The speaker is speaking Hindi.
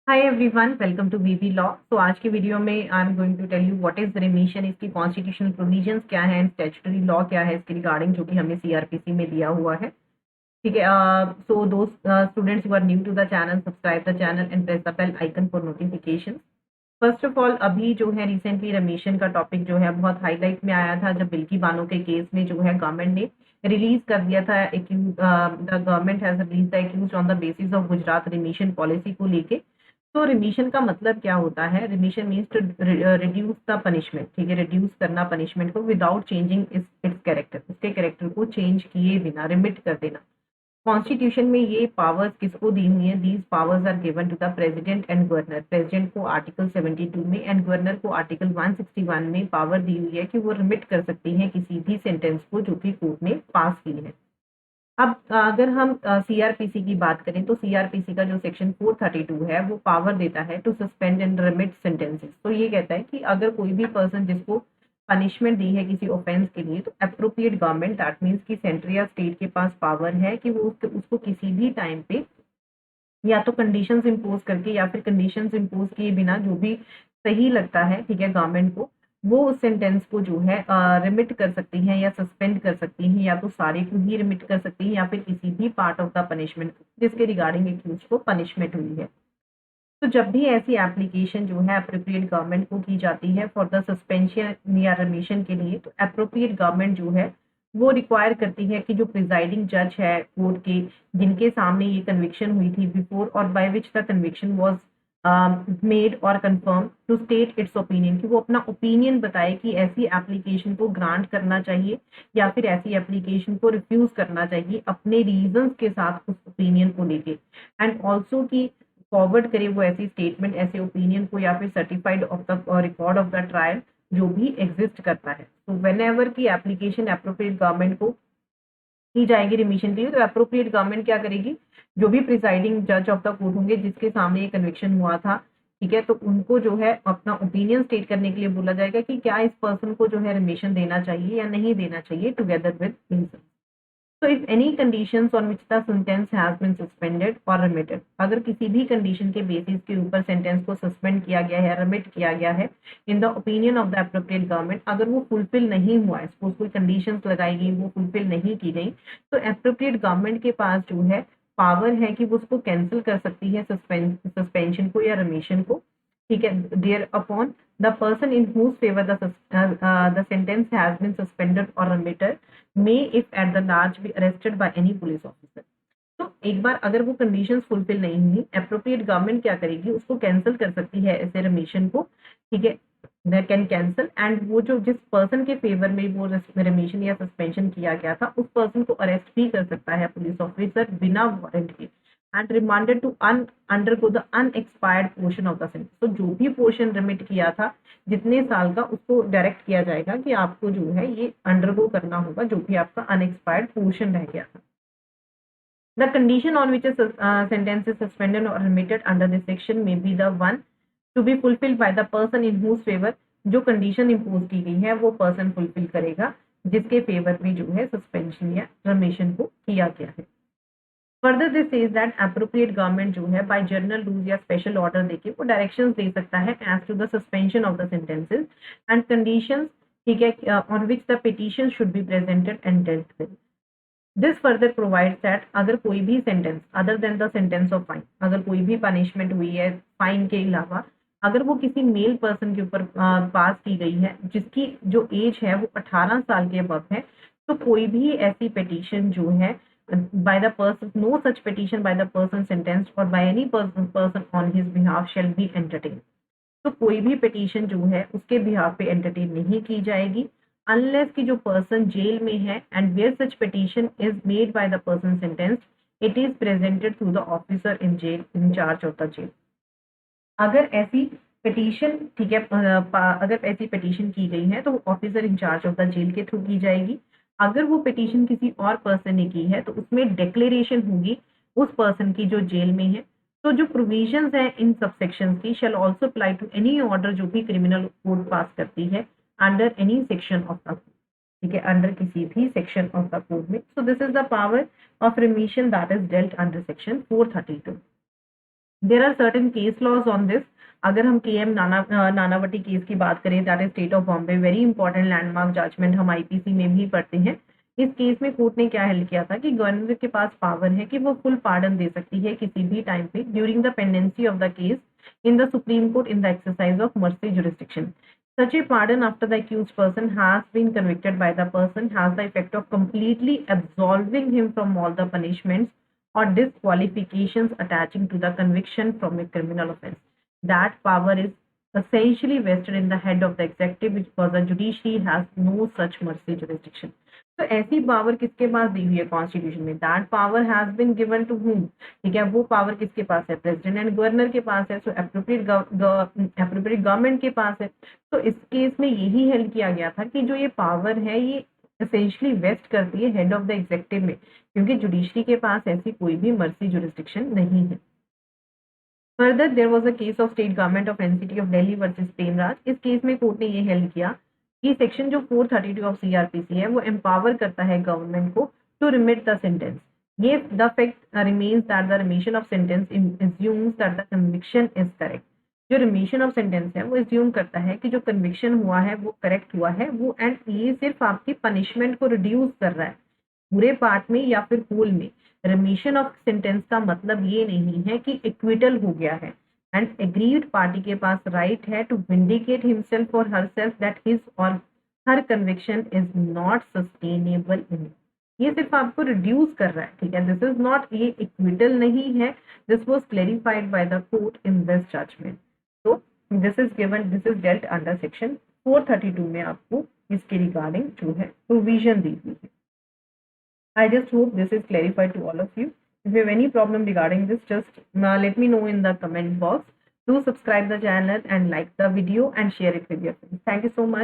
Hi everyone, welcome to V V law. तो आज की वीडियो में I am going to tell you what is remission, इसकी कॉन्स्टिट्यूशनल प्रोविजंस क्या है एंड स्टैट्यूटरी लॉ क्या है इसके रिगार्डिंग, जो कि हमें सीआरपीसी में दिया हुआ है। ठीक है। So do students who are new to the channel, subscribe the channel and press the bell icon for notification. First of all, अभी जो है रिसेंटली रिमीशन का टॉपिक जो है बहुत हाईलाइट में आया था, जब बिल्की बानो के केस में जो है गवर्नमेंट ने रिलीज कर दिया था। The government has release the accuse on the basis of Gujarat remission policy को लेके। तो रिमीशन का मतलब क्या होता है? Remission means to reduce the punishment. ठीक है, रिड्यूस करना पनिशमेंट को विदाउट चेंजिंग इट्स कैरेक्टर, उसके कैरेक्टर को चेंज किए बिना रिमिट कर देना। कॉन्स्टिट्यूशन में ये पावर्स किसको दी हुई है? These powers are given to the president and governor. President को आर्टिकल 72 में एंड गवर्नर को आर्टिकल 161 में पावर दी हुई है कि वो रिमिट कर सकती हैं किसी भी सेंटेंस को जो कि कोर्ट ने पास की है। अब अगर हम सीआरपीसी की बात करें तो सीआरपीसी का जो सेक्शन 432 है वो पावर देता है to suspend and remit sentences. तो ये कहता है कि अगर कोई भी पर्सन जिसको पनिशमेंट दी है किसी ऑफेंस के लिए, तो अप्रोप्रिएट गवर्नमेंट, दैट मीन्स कि सेंटर या स्टेट के पास पावर है कि वो उसको किसी भी टाइम पे या तो कंडीशंस इम्पोज करके या फिर कंडीशंस इम्पोज किए बिना, जो भी सही लगता है, ठीक है, गवर्नमेंट को, वो उस सेंटेंस को जो है रिमिट कर सकती हैं या सस्पेंड कर सकती हैं, या तो सारे को ही रिमिट कर सकती हैं या फिर किसी भी पार्ट ऑफ द पनिशमेंट जिसके रिगार्डिंग एक्यूज को पनिशमेंट हुई है। तो जब भी ऐसी एप्लीकेशन जो है अप्रोप्रिएट गवर्नमेंट को की जाती है फॉर द सस्पेंशन या रिमिशन के लिए, तो अप्रोप्रिएट गवर्नमेंट जो है वो रिक्वायर करती है कि जो प्रिजाइडिंग जज है कोर्ट के, जिनके सामने ये कन्विक्शन हुई थी बिफोर और by which the conviction was made और confirm, to state its opinion, कि वो अपना ओपिनियन बताए कि ऐसी एप्लीकेशन को ग्रांट करना चाहिए या फिर ऐसी एप्लीकेशन को रिफ्यूज करना चाहिए, अपने रीजंस के साथ उस ओपिनियन को लेके। एंड ऑल्सो की फॉरवर्ड करे वो ऐसी स्टेटमेंट, ऐसे ओपिनियन को, या फिर certified of the record of the trial जो भी एग्जिस्ट करता है। तो वेन एवर की एप्लीकेशन अप्रोप्रिएट गवर्नमेंट को की जाएगी रिमीशन के लिए, तो अप्रोप्रिएट गवर्नमेंट क्या करेगी? जो भी प्रिसाइडिंग जज ऑफ द कोर्ट होंगे जिसके सामने ये कन्विक्शन हुआ था, ठीक है, तो उनको जो है अपना ओपिनियन स्टेट करने के लिए बोला जाएगा कि क्या इस पर्सन को जो है रिमीशन देना चाहिए या नहीं देना चाहिए, together with reason. So if any conditions on which the sentence has been suspended or remitted, अगर किसी भी कंडीशन के बेसिस के ऊपर सेंटेंस को सस्पेंड किया गया है, रिमिट किया गया है, in the opinion of the appropriate government, अगर वो फुलफिल नहीं हुआ है, सपोज कोई कंडीशंस लगाई गई वो फुलफिल नहीं की गई, तो अप्रोप्रिएट गवर्नमेंट के पास जो है पावर है कि वो उसको कैंसिल कर सकती है, सस्पेंशन को या रिमिशन को। ठीक है, thereupon the person in whose favour the sentence has been suspended और remitted may if at the large be arrested by any police officer। तो एक बार अगर वो कंडीशंस फुलफिल नहीं हुई, अप्रोप्रिएट गवर्नमेंट क्या करेगी? उसको कैंसिल कर सकती है ऐसे रिमिशन को। ठीक है, दे कैन कैंसिल, एंड वो जो जिस पर्सन के फेवर में वो रिमिशन या सस्पेंशन किया गया था, उस पर्सन को अरेस्ट भी कर सकता है पुलिस ऑफिसर बिना वारंट के, and remanded to undergo the unexpired portion of the sentence. तो जो भी पोर्शन रिमिट किया था जितने साल का, उसको डायरेक्ट किया जाएगा कि आपको जो है ये अंडरगो करना होगा जो भी आपका अनएक्सपायर्ड पोर्शन रह गया था। The condition on which a sentence is suspended or remitted under this section may be the one to be fulfilled by the person in whose favor, जो कंडीशन इम्पोज की गई है वो पर्सन फुलफिल करेगा जिसके फेवर में जो है सस्पेंशन या रिमिशन को किया गया है। Further this says that appropriate government जो है बाय जनरल रूल या स्पेशल ऑर्डर देके वो डायरेक्शंस दे सकता है as to the suspension of the sentences and conditions, ठीक है, on which the petition should be presented and dealt with. This further provides that अगर कोई भी sentence other than the sentence of fine, अगर कोई भी पनिशमेंट हुई है फाइन के अलावा, अगर वो किसी मेल पर्सन के ऊपर पास की गई है जिसकी जो एज है वो 18 साल के अबव है, तो कोई भी ऐसी पिटीशन जो है by the person, no such petition by the person sentenced or by any person on his behalf shall be entertained। तो कोई भी पिटीशन जो है उसके बिहाफ पे एंटरटेन नहीं की जाएगी अनलेस कि जो पर्सन जेल में है, and where such petition is made by the person sentenced it is presented through the officer in jail in charge of the jail. अगर ऐसी पिटीशन, ठीक है, अगर ऐसी पिटीशन की गई है तो officer incharge of the jail के थ्रू की जाएगी। अगर वो पिटीशन किसी और पर्सन ने की है तो उसमें डिक्लेरेशन होगी उस पर्सन की जो जेल में है। तो जो प्रोविजंस है इन सबसेक्शंस की shall also apply to any order जो भी क्रिमिनल कोड पास करती है under any section of the, ठीक है, अंडर किसी भी सेक्शन ऑफ द कोड में। So this is the power of remission that is dealt under section 432। There are certain case laws on this. अगर हम के एम नानावटी केस की बात करें, that is state of Bombay, very important landmark judgment, हम आईपीसी में भी पढ़ते हैं। इस केस में कोर्ट ने क्या हेल्ड किया था कि गवर्नर के पास पावर है कि वो फुल पार्डन दे सकती है किसी भी टाइम पे during the pendency of the case in the Supreme Court in the exercise of mercy jurisdiction. Such a pardon after the accused person has been convicted by the person has the effect of completely absolving him from all the punishments or disqualifications attaching to the conviction from a criminal offense. That power is essentially vested in the head of the executive because the judiciary has no such mercy jurisdiction. तो ऐसी पावर किसके पास दी हुई है कॉन्स्टिट्यूशन में? That power has been given to whom? ठीक है, वो पावर किसके पास है? प्रेसिडेंट एंड गवर्नर के पास है। सो एप्रोप्रिएट गवर्नमेंट के पास है। तो इस केस में यही हेल्ड किया गया था कि जो ये पावर है ये एसेंशियली वेस्ट करती है हेड ऑफ द एग्जीक्यूटिव में, क्योंकि जुडिशरी के पास ऐसी कोई भी मर्सी जुरिस्डिक्शन नहीं है। Further there was a case of state government of NCT of Delhi versus Premraj. इस केस में कोर्ट ने ये हेल्ड किया कि सेक्शन जो 432 ऑफ सीआरपीसी है वो एम्पावर करता है गवर्नमेंट को टू रिमिट द सेंटेंस। ये the fact remains that the remission of sentence assumes that the conviction is correct. जो रिमिशन ऑफ सेंटेंस है वो एज्यूम करता है कि जो कन्विक्शन हुआ है वो करेक्ट हुआ है, वो एंड ये सिर्फ आपकी पनिशमेंट को रिड्यूस कर रहा है पूरे पार्ट में या फिर होल में। रिमिशन ऑफ सेंटेंस का मतलब ये नहीं है कि एक्विटल हो गया है एंड एग्रीड पार्टी के पास राइट है टू विंडिकेट हिमसेल्फ और हरसेल्फ दैट हिज और her conviction is not sustainable in. ये सिर्फ आपको रिड्यूस कर रहा है, ठीक है, दिस इज नॉट, ये इक्विटल नहीं है। This was clarified by the court in this judgement. तो this is given, this is dealt under section 432 में आपको इसके रिगार्डिंग जो है प्रोविजन दी हुई है। I just hope this is clarified to all of you. If you have any problem regarding this, just let me know in the comment box. Do subscribe the channel and like the video and share it with your friends. Thank you so much.